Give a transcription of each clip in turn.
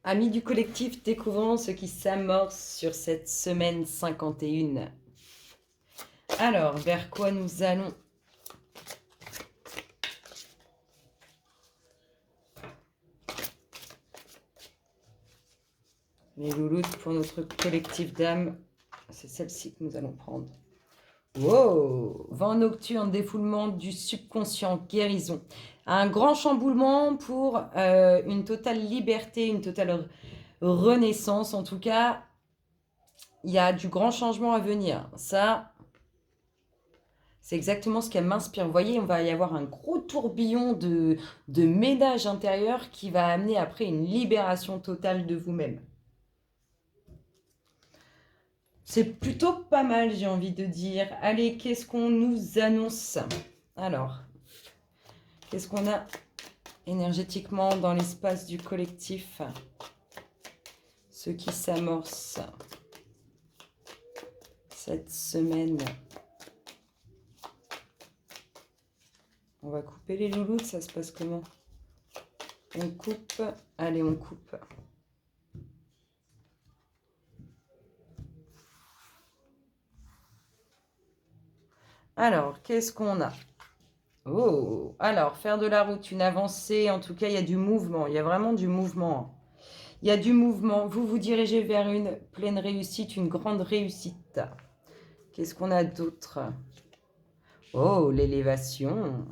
Amis du collectif, découvrons ce qui s'amorce sur cette semaine 51. Alors, vers quoi nous allons? Les louloutes pour notre collectif d'âmes, c'est celle-ci que nous allons prendre. Wow! Vent nocturne, défoulement du subconscient, guérison. Un grand chamboulement pour une totale liberté, une totale renaissance. En tout cas, il y a du grand changement à venir. Ça, c'est exactement ce qu'elle m'inspire. Vous voyez, on va y avoir un gros tourbillon de ménage intérieur qui va amener après une libération totale de vous-même. C'est plutôt pas mal, j'ai envie de dire. Allez, qu'est-ce qu'on nous annonce? Alors, qu'est-ce qu'on a énergétiquement dans l'espace du collectif? Ce qui s'amorce cette semaine. On va couper les louloutes, ça se passe comment? On coupe. Allez, on coupe. Alors, qu'est-ce qu'on a? Oh, alors, faire de la route, une avancée, en tout cas, il y a du mouvement, il y a vraiment du mouvement. Il y a du mouvement, vous vous dirigez vers une pleine réussite, une grande réussite. Qu'est-ce qu'on a d'autre? Oh, l'élévation.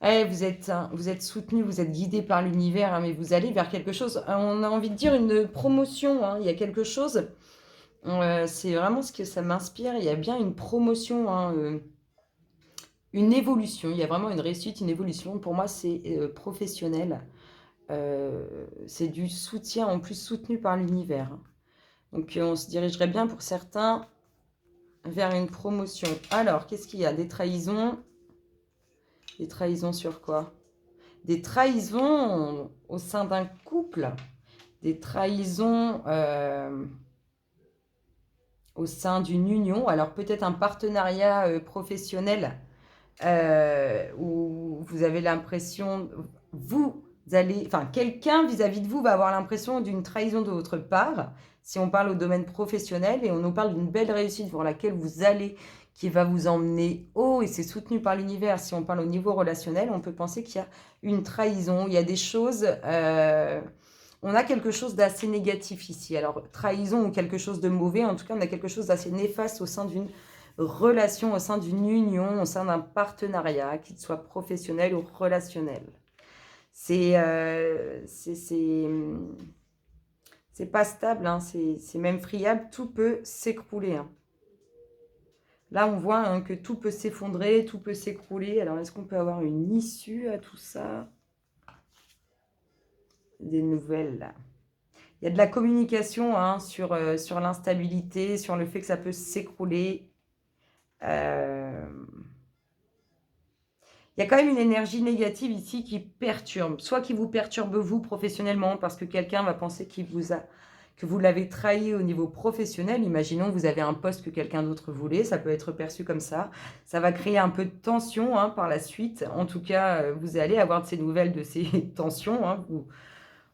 Eh, vous êtes soutenu, vous êtes guidé par l'univers, hein, mais vous allez vers quelque chose, on a envie de dire une promotion, hein, il y a quelque chose, c'est vraiment ce que ça m'inspire, il y a bien une promotion, hein, une évolution, il y a vraiment une réussite, une évolution. Pour moi, c'est professionnel. C'est du soutien, en plus soutenu par l'univers. Donc, on se dirigerait bien pour certains vers une promotion. Alors, qu'est-ce qu'il y a? Des trahisons. Des trahisons sur quoi? Des trahisons au sein d'un couple. Des trahisons au sein d'une union. Alors, peut-être un partenariat professionnel où vous avez l'impression, quelqu'un vis-à-vis de vous va avoir l'impression d'une trahison de votre part, si on parle au domaine professionnel, et on nous parle d'une belle réussite pour laquelle vous allez, qui va vous emmener haut, et c'est soutenu par l'univers. Si on parle au niveau relationnel, on peut penser qu'il y a une trahison, il y a des choses... on a quelque chose d'assez négatif ici. Alors, trahison ou quelque chose de mauvais, en tout cas, on a quelque chose d'assez néfaste au sein d'une relation, au sein d'une union, au sein d'un partenariat, qu'il soit professionnel ou relationnel. C'est pas stable, hein, c'est même friable, tout peut s'écrouler. Hein. Là, on voit hein, que tout peut s'effondrer, tout peut s'écrouler. Alors, est-ce qu'on peut avoir une issue à tout ça? Des nouvelles, là. Il y a de la communication hein, sur l'instabilité, sur le fait que ça peut s'écrouler. Il y a quand même une énergie négative ici qui perturbe. Soit qui vous perturbe vous professionnellement parce que quelqu'un va penser que vous l'avez trahi au niveau professionnel. Imaginons vous avez un poste que quelqu'un d'autre voulait. Ça peut être perçu comme ça. Ça va créer un peu de tension hein, par la suite. En tout cas, vous allez avoir de ces nouvelles de ces tensions. Hein.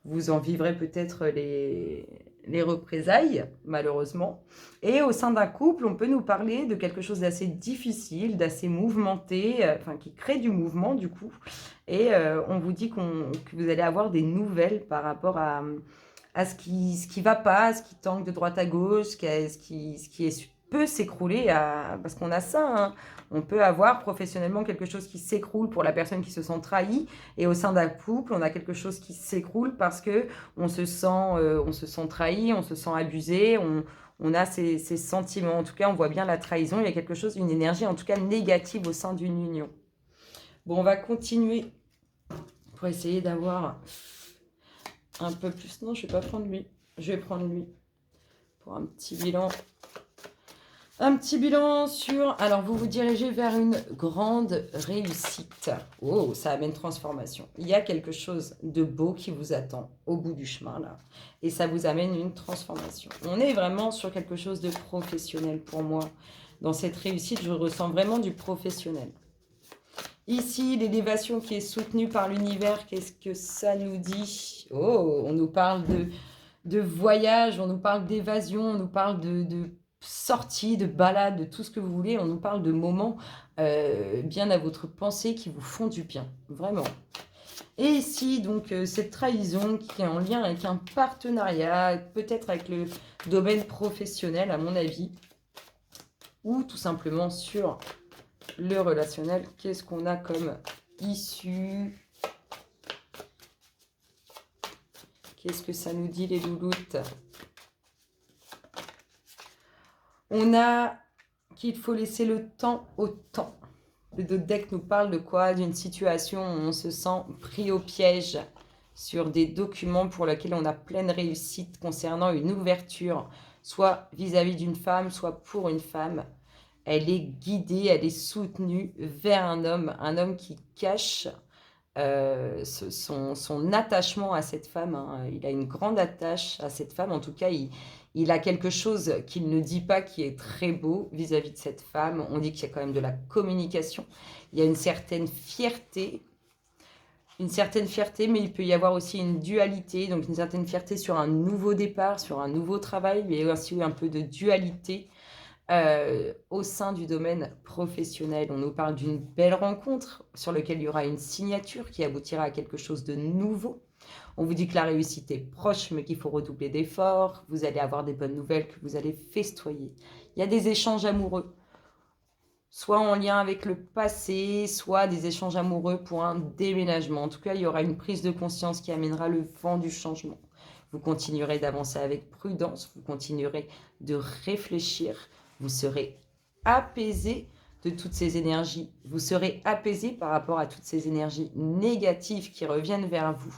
Vous en vivrez peut-être les représailles, malheureusement. Et au sein d'un couple, on peut nous parler de quelque chose d'assez difficile, d'assez mouvementé, qui crée du mouvement du coup. Et on vous dit que vous allez avoir des nouvelles par rapport à ce qui va pas, ce qui tangue de droite à gauche, ce qui peut s'écrouler, parce qu'on a ça, hein. On peut avoir professionnellement quelque chose qui s'écroule pour la personne qui se sent trahie, et au sein d'un couple, on a quelque chose qui s'écroule parce que on se sent trahi, on se sent abusé, on a ces sentiments. En tout cas, on voit bien la trahison, il y a quelque chose, une énergie en tout cas négative au sein d'une union. Bon, on va continuer pour essayer d'avoir un peu plus. Non, je ne vais pas prendre lui. Je vais prendre lui pour un petit bilan. Un petit bilan sur... Alors, vous vous dirigez vers une grande réussite. Oh, ça amène transformation. Il y a quelque chose de beau qui vous attend au bout du chemin, là. Et ça vous amène une transformation. On est vraiment sur quelque chose de professionnel pour moi. Dans cette réussite, je ressens vraiment du professionnel. Ici, l'élévation qui est soutenue par l'univers, qu'est-ce que ça nous dit? Oh, on nous parle de voyage, on nous parle d'évasion, on nous parle de sortie, de balade, de tout ce que vous voulez. On nous parle de moments bien à votre pensée qui vous font du bien, vraiment. Et ici, donc, cette trahison qui est en lien avec un partenariat, peut-être avec le domaine professionnel, à mon avis, ou tout simplement sur le relationnel. Qu'est-ce qu'on a comme issue? Qu'est-ce que ça nous dit, les louloutes? On a qu'il faut laisser le temps au temps. Le deck nous parle de quoi? D'une situation où on se sent pris au piège sur des documents pour lesquels on a pleine réussite concernant une ouverture, soit vis-à-vis d'une femme, soit pour une femme. Elle est guidée, elle est soutenue vers un homme qui cache son attachement à cette femme. Hein. Il a une grande attache à cette femme. En tout cas, il a quelque chose qu'il ne dit pas qui est très beau vis-à-vis de cette femme. On dit qu'il y a quand même de la communication. Il y a une certaine fierté. Mais il peut y avoir aussi une dualité. Donc une certaine fierté sur un nouveau départ, sur un nouveau travail. Mais il y a aussi un peu de dualité. Au sein du domaine professionnel, on nous parle d'une belle rencontre sur laquelle il y aura une signature qui aboutira à quelque chose de nouveau. On vous dit que la réussite est proche, mais qu'il faut redoubler d'efforts. Vous allez avoir des bonnes nouvelles que vous allez festoyer. Il y a des échanges amoureux, soit en lien avec le passé, soit des échanges amoureux pour un déménagement. En tout cas, il y aura une prise de conscience qui amènera le vent du changement. Vous continuerez d'avancer avec prudence, vous continuerez de réfléchir. Vous serez apaisé de toutes ces énergies. Vous serez apaisé par rapport à toutes ces énergies négatives qui reviennent vers vous.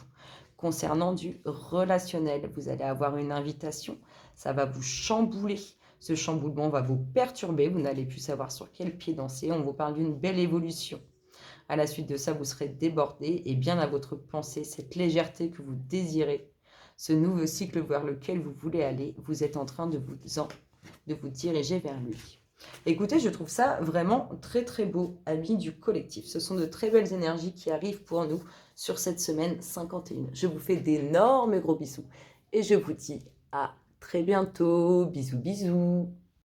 Concernant du relationnel, vous allez avoir une invitation. Ça va vous chambouler. Ce chamboulement va vous perturber. Vous n'allez plus savoir sur quel pied danser. On vous parle d'une belle évolution. À la suite de ça, vous serez débordé et bien à votre pensée, cette légèreté que vous désirez, ce nouveau cycle vers lequel vous voulez aller, vous êtes en train de vous diriger vers lui. Écoutez, je trouve ça vraiment très très beau, amis du collectif. Ce sont de très belles énergies qui arrivent pour nous sur cette semaine 51. Je vous fais d'énormes gros bisous et je vous dis à très bientôt. Bisous bisous.